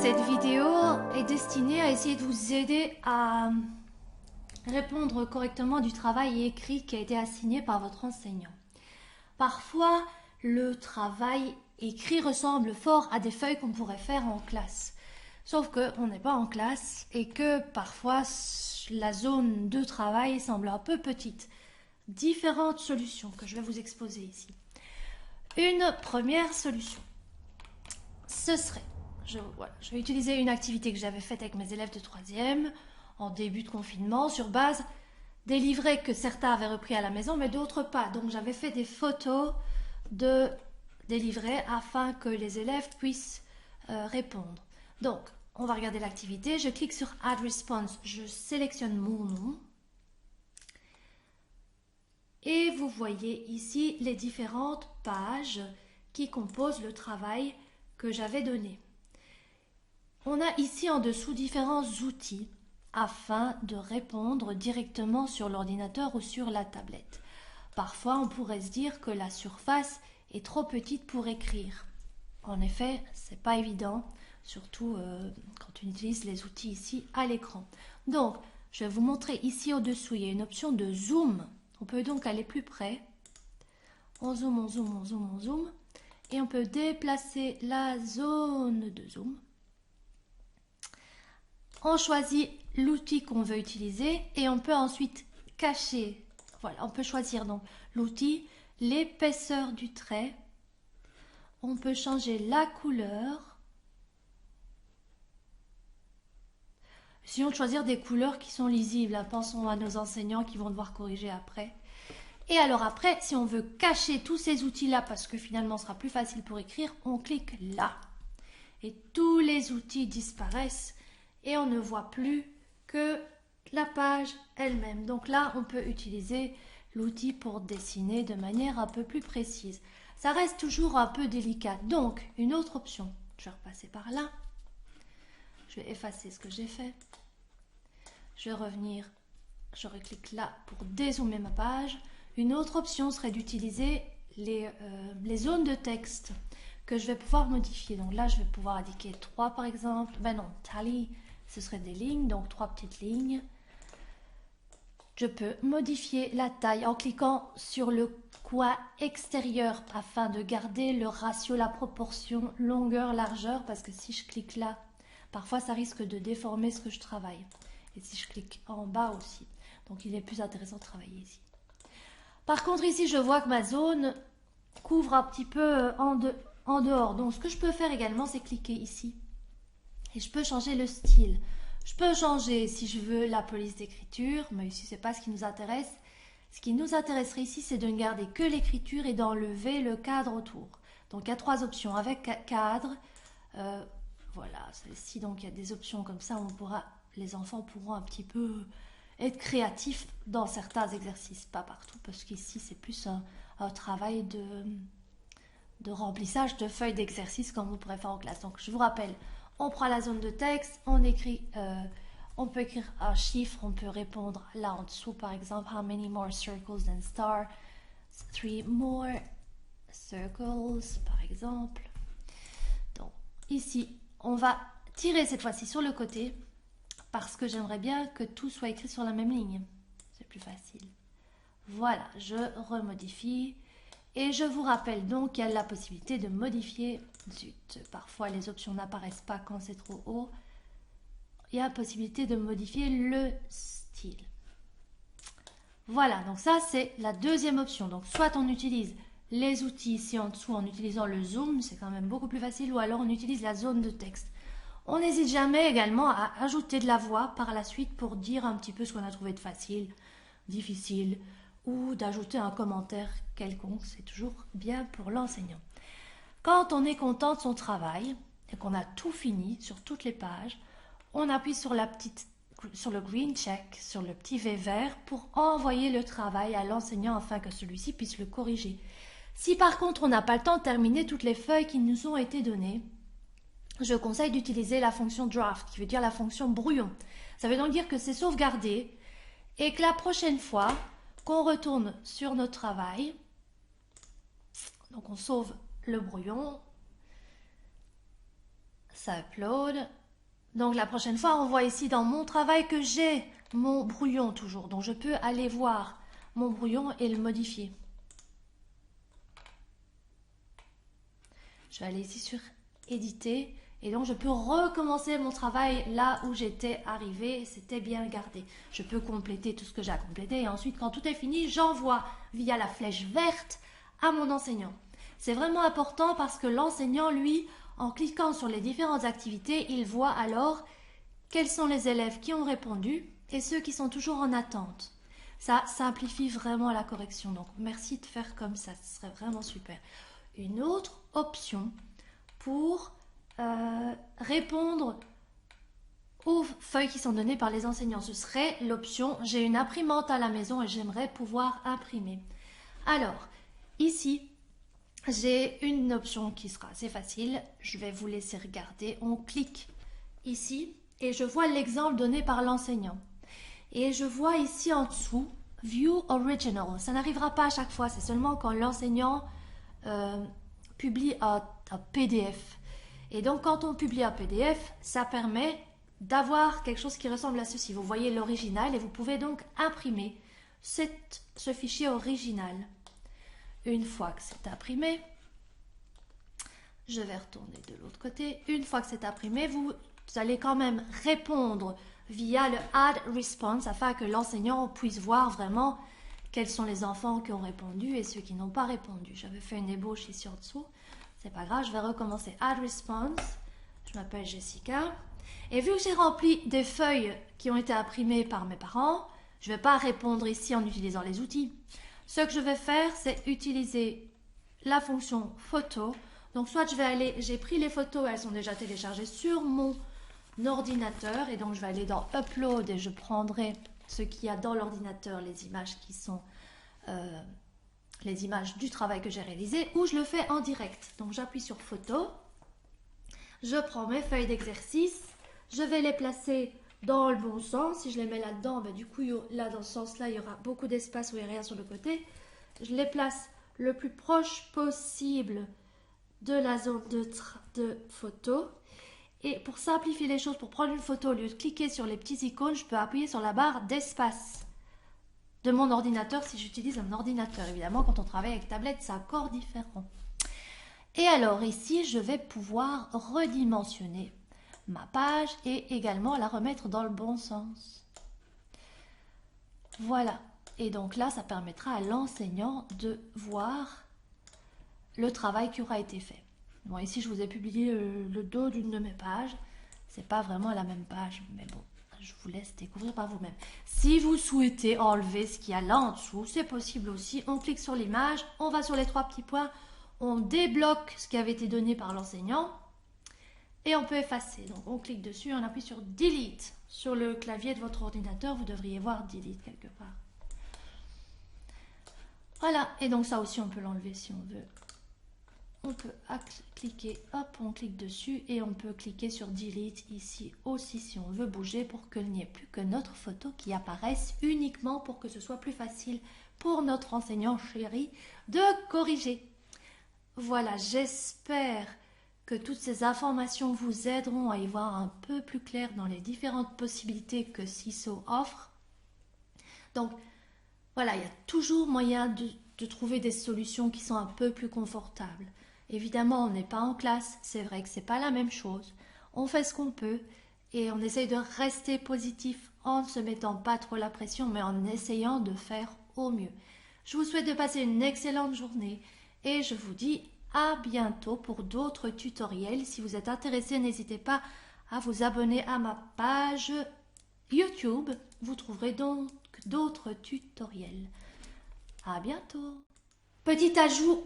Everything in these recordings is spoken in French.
Cette vidéo est destinée à essayer de vous aider à répondre correctement du travail écrit qui a été assigné par votre enseignant. Parfois, le travail écrit ressemble fort à des feuilles qu'on pourrait faire en classe. Sauf qu'on n'est pas en classe et que parfois la zone de travail semble un peu petite. Différentes solutions que je vais vous exposer ici. Une première solution, ce serait, je vais utiliser une activité que j'avais faite avec mes élèves de 3e en début de confinement sur base des livrets que certains avaient repris à la maison mais d'autres pas. Donc j'avais fait des photos des livrets afin que les élèves puissent répondre. Donc on va regarder l'activité, je clique sur Add Response, je sélectionne mon nom. Et vous voyez ici les différentes pages qui composent le travail que j'avais donné. On a ici en dessous différents outils afin de répondre directement sur l'ordinateur ou sur la tablette. Parfois, on pourrait se dire que la surface est trop petite pour écrire. En effet, c'est pas évident, surtout quand on utilise les outils ici à l'écran. Donc, je vais vous montrer ici au-dessous, il y a une option de zoom. On peut donc aller plus près. On zoome, on zoome, on zoome, on zoome. Et on peut déplacer la zone de zoom. On choisit l'outil qu'on veut utiliser et on peut ensuite cacher. Voilà, on peut choisir donc l'outil, l'épaisseur du trait. On peut changer la couleur. Essayons de choisir des couleurs qui sont lisibles. Pensons à nos enseignants qui vont devoir corriger après. Et alors après, si on veut cacher tous ces outils-là, parce que finalement ce sera plus facile pour écrire, on clique là. Et tous les outils disparaissent et on ne voit plus que la page elle-même. Donc là, on peut utiliser l'outil pour dessiner de manière un peu plus précise. Ça reste toujours un peu délicat. Donc, une autre option, je vais repasser par là. Je vais effacer ce que j'ai fait. Je vais revenir, je reclique là pour dézoomer ma page. Une autre option serait d'utiliser les zones de texte que je vais pouvoir modifier. Donc là, je vais pouvoir indiquer 3 par exemple. Ben non, tally, ce serait des lignes, donc 3 petites lignes. Je peux modifier la taille en cliquant sur le coin extérieur afin de garder le ratio, la proportion longueur-largeur, parce que si je clique là, parfois ça risque de déformer ce que je travaille. Et si je clique en bas aussi. Donc il est plus intéressant de travailler ici. Par contre ici je vois que ma zone couvre un petit peu en dehors. Donc ce que je peux faire également c'est cliquer ici. Et je peux changer le style. Je peux changer si je veux la police d'écriture. Mais ici c'est pas ce qui nous intéresse. Ce qui nous intéresserait ici c'est de ne garder que l'écriture et d'enlever le cadre autour. Donc il y a 3 options avec cadre. Voilà, celle-ci, donc il y a des options comme ça, les enfants pourront un petit peu être créatifs dans certains exercices, pas partout, parce qu'ici c'est plus un travail de remplissage de feuilles d'exercice comme vous pourrez faire en classe. Donc je vous rappelle, on prend la zone de texte, on peut écrire un chiffre, on peut répondre là en dessous par exemple, how many more circles than stars, 3 more circles par exemple. Donc ici, on va tirer cette fois-ci sur le côté parce que j'aimerais bien que tout soit écrit sur la même ligne. C'est plus facile. Voilà, je remodifie. Et je vous rappelle donc qu'il y a la possibilité de modifier. Zut, parfois les options n'apparaissent pas quand c'est trop haut. Il y a la possibilité de modifier le style. Voilà, donc ça c'est la deuxième option. Donc soit on utilise les outils ici en dessous en utilisant le zoom, c'est quand même beaucoup plus facile, ou alors on utilise la zone de texte. On n'hésite jamais également à ajouter de la voix par la suite pour dire un petit peu ce qu'on a trouvé de facile, difficile, ou d'ajouter un commentaire quelconque, c'est toujours bien pour l'enseignant. Quand on est content de son travail et qu'on a tout fini sur toutes les pages, on appuie sur le green check, sur le petit V vert pour envoyer le travail à l'enseignant afin que celui-ci puisse le corriger. Si par contre on n'a pas le temps de terminer toutes les feuilles qui nous ont été données, je conseille d'utiliser la fonction draft, qui veut dire la fonction brouillon. Ça veut donc dire que c'est sauvegardé et que la prochaine fois qu'on retourne sur notre travail, donc on sauve le brouillon, Ça upload. Donc la prochaine fois, on voit ici dans mon travail que j'ai mon brouillon toujours. Donc je peux aller voir mon brouillon et le modifier. Je vais aller ici sur éditer et donc je peux recommencer mon travail là où j'étais arrivé. C'était bien gardé. Je peux compléter tout ce que j'ai à compléter et ensuite quand tout est fini, j'envoie via la flèche verte à mon enseignant. C'est vraiment important parce que l'enseignant, lui, en cliquant sur les différentes activités, il voit alors quels sont les élèves qui ont répondu et ceux qui sont toujours en attente. Ça simplifie vraiment la correction. Donc merci de faire comme ça, ce serait vraiment super. Une autre option pour répondre aux feuilles qui sont données par les enseignants, ce serait l'option « J'ai une imprimante à la maison et j'aimerais pouvoir imprimer ». Alors, ici, j'ai une option qui sera assez facile. Je vais vous laisser regarder. On clique ici et je vois l'exemple donné par l'enseignant. Et je vois ici en dessous « View Original ». Ça n'arrivera pas à chaque fois, c'est seulement quand l'enseignant publie un PDF. Et donc, quand on publie un PDF, ça permet d'avoir quelque chose qui ressemble à ceci. Vous voyez l'original et vous pouvez donc imprimer ce fichier original. Une fois que c'est imprimé, je vais retourner de l'autre côté. Une fois que c'est imprimé, vous allez quand même répondre via le Add Response afin que l'enseignant puisse voir vraiment quels sont les enfants qui ont répondu et ceux qui n'ont pas répondu. J'avais fait une ébauche ici en dessous. C'est pas grave, je vais recommencer Add Response. Je m'appelle Jessica. Et vu que j'ai rempli des feuilles qui ont été imprimées par mes parents, je ne vais pas répondre ici en utilisant les outils. Ce que je vais faire, c'est utiliser la fonction photo. Donc soit je vais aller, j'ai pris les photos, elles sont déjà téléchargées sur mon ordinateur. Et donc je vais aller dans Upload et je prendrai ce qu'il y a dans l'ordinateur, les images qui sont les images du travail que j'ai réalisé, ou je le fais en direct. Donc j'appuie sur photo, je prends mes feuilles d'exercice, je vais les placer dans le bon sens. Si je les mets là-dedans, ben, du coup là dans ce sens-là, il y aura beaucoup d'espace où il n'y a rien sur le côté. Je les place le plus proche possible de la zone de photo. Et pour simplifier les choses, pour prendre une photo, au lieu de cliquer sur les petits icônes, je peux appuyer sur la barre d'espace de mon ordinateur si j'utilise un ordinateur. Évidemment, quand on travaille avec tablette, c'est encore différent. Et alors ici, je vais pouvoir redimensionner ma page et également la remettre dans le bon sens. Voilà. Et donc là, ça permettra à l'enseignant de voir le travail qui aura été fait. Bon, ici, je vous ai publié le dos d'une de mes pages. C'est pas vraiment la même page, mais bon, je vous laisse découvrir par vous-même. Si vous souhaitez enlever ce qu'il y a là en dessous, c'est possible aussi. On clique sur l'image, on va sur les trois petits points, on débloque ce qui avait été donné par l'enseignant et on peut effacer. Donc, on clique dessus, on appuie sur Delete. Sur le clavier de votre ordinateur, vous devriez voir Delete quelque part. Voilà, et donc ça aussi, on peut l'enlever si on veut. On peut cliquer, hop, on clique dessus et on peut cliquer sur Delete ici aussi si on veut bouger pour qu'il n'y ait plus que notre photo qui apparaisse uniquement pour que ce soit plus facile pour notre enseignant chéri de corriger. Voilà, j'espère que toutes ces informations vous aideront à y voir un peu plus clair dans les différentes possibilités que CISO offre. Donc, voilà, il y a toujours moyen de trouver des solutions qui sont un peu plus confortables. Évidemment, on n'est pas en classe, c'est vrai que c'est pas la même chose. On fait ce qu'on peut et on essaye de rester positif en ne se mettant pas trop la pression, mais en essayant de faire au mieux. Je vous souhaite de passer une excellente journée et je vous dis à bientôt pour d'autres tutoriels. Si vous êtes intéressé, n'hésitez pas à vous abonner à ma page YouTube. Vous trouverez donc d'autres tutoriels. À bientôt. Petit ajout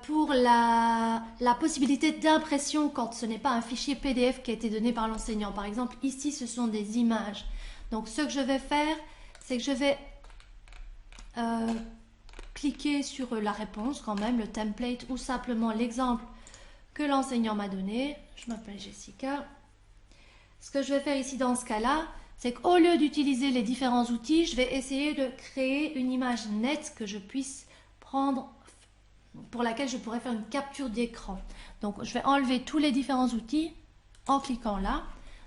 pour la possibilité d'impression quand ce n'est pas un fichier PDF qui a été donné par l'enseignant. Par exemple, ici, ce sont des images. Donc, ce que je vais faire, c'est que je vais cliquer sur la réponse quand même, le template ou simplement l'exemple que l'enseignant m'a donné. Je m'appelle Jessica. Ce que je vais faire ici dans ce cas-là, c'est qu'au lieu d'utiliser les différents outils, je vais essayer de créer une image nette que je puisse prendre, pour laquelle je pourrais faire une capture d'écran. Donc, je vais enlever tous les différents outils en cliquant là.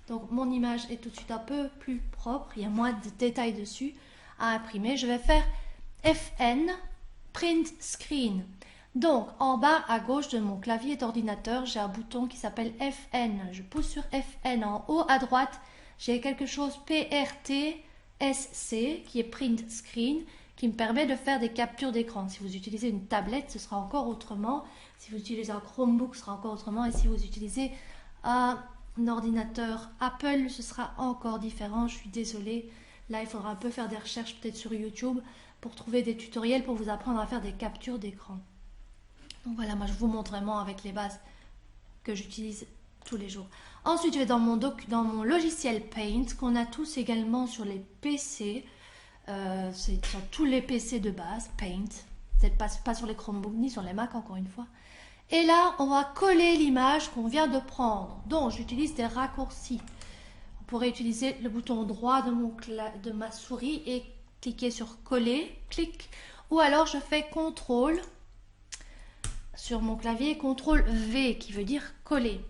Donc mon image est tout de suite un peu plus propre, il y a moins de détails dessus à imprimer. Je vais faire FN, Print Screen. Donc en bas à gauche de mon clavier d'ordinateur, j'ai un bouton qui s'appelle FN. Je pousse sur FN. En haut à droite, j'ai quelque chose PRTSC qui est Print Screen, qui me permet de faire des captures d'écran. Si vous utilisez une tablette, ce sera encore autrement. Si vous utilisez un Chromebook, ce sera encore autrement. Et si vous utilisez un ordinateur Apple, ce sera encore différent. Je suis désolée. Là, il faudra un peu faire des recherches peut-être sur YouTube pour trouver des tutoriels pour vous apprendre à faire des captures d'écran. Donc voilà, moi je vous montre vraiment avec les bases que j'utilise tous les jours. Ensuite, je vais dans mon logiciel Paint, qu'on a tous également sur les PC. C'est sur tous les PC de base, Paint. Peut-être pas sur les Chromebooks ni sur les Mac, encore une fois. Et là, on va coller l'image qu'on vient de prendre. Donc, j'utilise des raccourcis. Vous pourrez utiliser le bouton droit de ma souris et cliquer sur coller, clic. Ou alors, je fais CTRL sur mon clavier, CTRL V qui veut dire coller.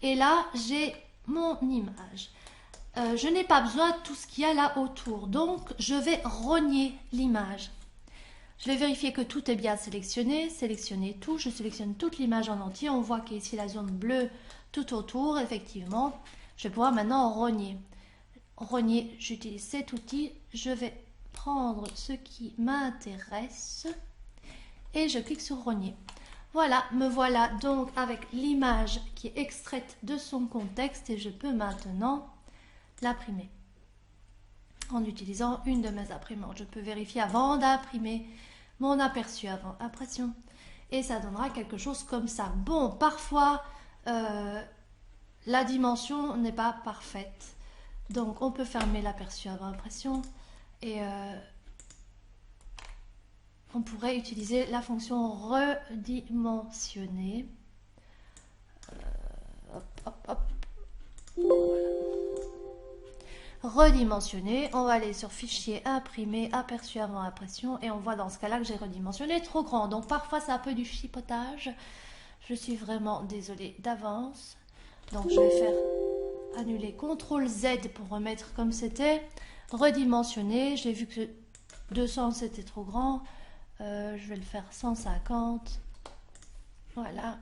Et là, j'ai mon image. Je n'ai pas besoin de tout ce qu'il y a là autour. Donc, je vais rogner l'image. Je vais vérifier que tout est bien sélectionné. Sélectionner tout. Je sélectionne toute l'image en entier. On voit qu'il y a ici la zone bleue tout autour. Effectivement, je vais pouvoir maintenant rogner. Rogner, j'utilise cet outil. Je vais prendre ce qui m'intéresse et je clique sur rogner. Voilà, me voilà donc avec l'image qui est extraite de son contexte et je peux maintenant l'imprimer en utilisant une de mes imprimantes. Je peux vérifier avant d'imprimer mon aperçu avant impression et ça donnera quelque chose comme ça. Bon, parfois la dimension n'est pas parfaite, donc on peut fermer l'aperçu avant impression et on pourrait utiliser la fonction redimensionner. Voilà. Redimensionner, on va aller sur fichier, imprimer, aperçu avant impression et on voit dans ce cas là que j'ai redimensionné trop grand, donc parfois c'est un peu du chipotage, je suis vraiment désolée d'avance. Donc je vais faire annuler CTRL Z pour remettre comme c'était, redimensionner. J'ai vu que 200 c'était trop grand, je vais le faire 150, voilà.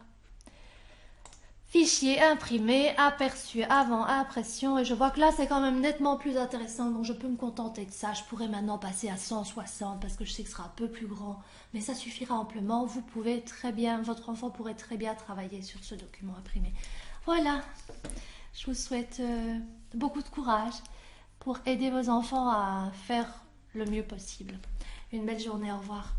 Fichier imprimé, aperçu avant impression et je vois que là c'est quand même nettement plus intéressant, donc je peux me contenter de ça. Je pourrais maintenant passer à 160 parce que je sais que ce sera un peu plus grand, mais ça suffira amplement. Vous pouvez très bien, votre enfant pourrait très bien travailler sur ce document imprimé. Voilà, je vous souhaite beaucoup de courage pour aider vos enfants à faire le mieux possible. Une belle journée, au revoir.